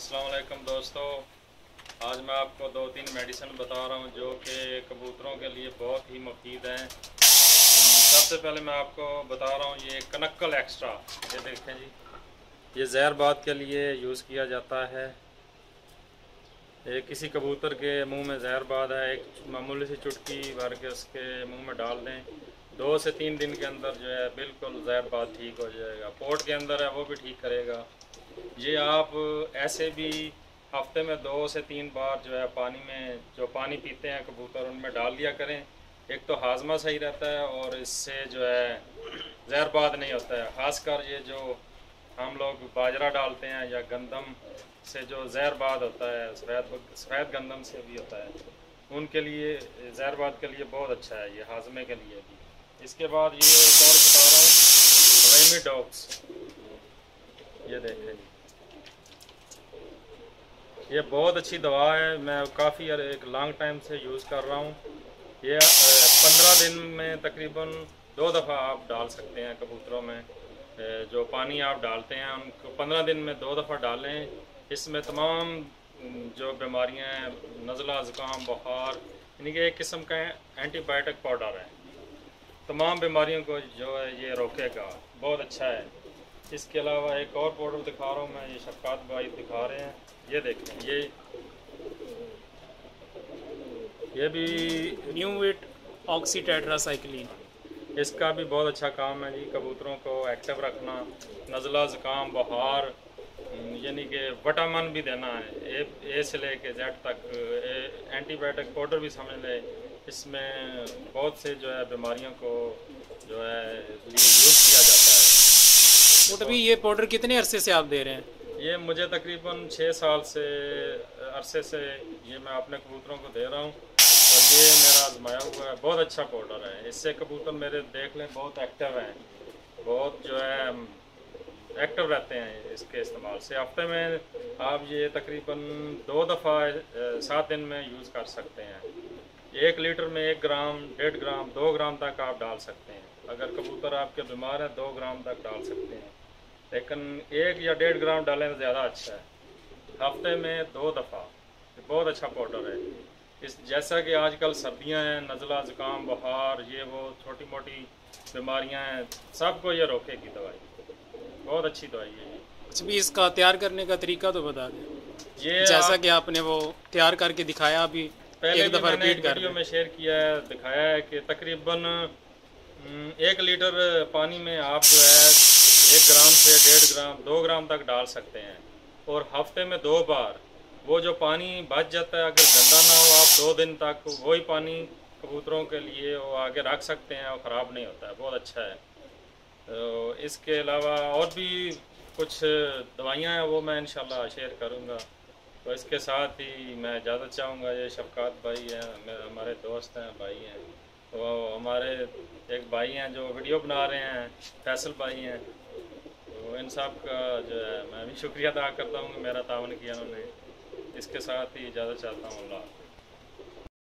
अस्सलाम वालेकुम दोस्तों। आज मैं आपको 2-3 मेडिसिन बता रहा हूँ जो कि कबूतरों के लिए बहुत ही मुफीद हैं। सबसे पहले मैं आपको बता रहा हूँ ये कनक्कल एक्स्ट्रा। ये देखें जी, ये जहरबाद के लिए यूज़ किया जाता है। किसी कबूतर के मुंह में जहरबाद है, एक मामूली सी चुटकी भर के उसके मुंह में डाल दें। 2 से 3 दिन के अंदर जो है बिल्कुल जहरबाद ठीक हो जाएगा। पोर्ट के अंदर है वो भी ठीक करेगा। ये आप ऐसे भी हफ्ते में 2 से 3 बार जो है पानी में जो पानी पीते हैं कबूतर उनमें डाल दिया करें। एक तो हाजमा सही रहता है और इससे जो है जहरबाद नहीं होता है। ख़ासकर ये जो हम लोग बाजरा डालते हैं या गंदम से जो जहरबाद होता है, सफ़ेद गंदम से भी होता है, उनके लिए जहरबाद के लिए बहुत अच्छा है, ये हाजमे के लिए भी। इसके बाद ये एक और बता रहा हूँ, रेमिडॉक्स। ये देखें जी, ये बहुत अच्छी दवा है। मैं काफ़ी एक लॉन्ग टाइम से यूज़ कर रहा हूँ। ये 15 दिन में तकरीबन 2 दफ़ा आप डाल सकते हैं कबूतरों में। जो पानी आप डालते हैं उनको 15 दिन में 2 दफ़ा डालें। इसमें तमाम जो बीमारियाँ हैं, नज़ला, ज़ुकाम, बुखार, यानी कि एक किस्म का एंटीबायोटिक पाउडर है, तमाम बीमारियों को जो है ये रोकेगा। बहुत अच्छा है। इसके अलावा एक और पाउडर दिखा रहा हूँ मैं, ये शफ़क़ात भाई दिखा रहे हैं। ये देखें, ये भी न्यूविट ऑक्सी टेट्रासाइक्लिन। इसका भी बहुत अच्छा काम है जी, कबूतरों को एक्टिव रखना, नज़ला, ज़ुकाम, बुखार, यानी कि विटामिन भी देना है, ए से लेके जेड तक। एंटीबायोटिक पाउडर भी समझ ले। इसमें बहुत से जो है बीमारियों को जो है यूज़ किया जाता है। वो तभी ये पाउडर कितने अरसे से आप दे रहे हैं? ये मुझे तकरीबन 6 साल से अरसे से ये मैं अपने कबूतरों को दे रहा हूँ और ये मेरा आजमाया हुआ है। बहुत अच्छा पाउडर है। इससे कबूतर मेरे देख लें बहुत एक्टिव हैं, बहुत जो है एक्टिव रहते हैं इसके इस्तेमाल से। हफ्ते में आप ये तकरीबन 2 दफ़ा 7 दिन में यूज़ कर सकते हैं। 1 लीटर में 1 ग्राम, 1.5 ग्राम, 2 ग्राम तक आप डाल सकते हैं। अगर कबूतर आपके बीमार हैं 2 ग्राम तक डाल सकते हैं, लेकिन 1 या 1.5 ग्राम डालें तो ज़्यादा अच्छा है। हफ्ते में 2 दफ़ा। बहुत अच्छा पाउडर है। इस जैसा कि आजकल सर्दियां हैं, नज़ला, ज़ुकाम, बुखार, ये वो छोटी मोटी बीमारियां हैं, सबको ये रोकेगी दवाई। बहुत अच्छी दवाई है ये। अच्छा, भी इसका तैयार करने का तरीका तो बता दें। ये जैसा आप कि आपने वो तैयार करके दिखाया, अभी पहले एक भी दफ़ा मैंने रिपीट एक कर वीडियो दें। में शेयर किया है, दिखाया है कि तकरीबन 1 लीटर पानी में आप जो है 1 ग्राम से 1.5 ग्राम, 2 ग्राम तक डाल सकते हैं। और हफ्ते में 2 बार वो जो पानी बच जाता है, अगर गंदा ना हो, आप 2 दिन तक वही पानी कबूतरों के लिए वो आगे रख सकते हैं और ख़राब नहीं होता है। बहुत अच्छा है। तो इसके अलावा और भी कुछ दवाइयाँ हैं, वो मैं इंशाल्लाह शेयर करूँगा। तो इसके साथ ही मैं इजाज़त चाहूँगा। ये शफ़क़ात भाई हैं, हमारे दोस्त हैं, भाई हैं। तो हमारे एक भाई हैं जो वीडियो बना रहे हैं, फैसल भाई हैं। तो इन सब का जो है मैं भी शुक्रिया अदा करता हूँ कि मेरा तावन किया उन्होंने। इसके साथ ही इजाज़त चाहता हूँ। अल्लाह।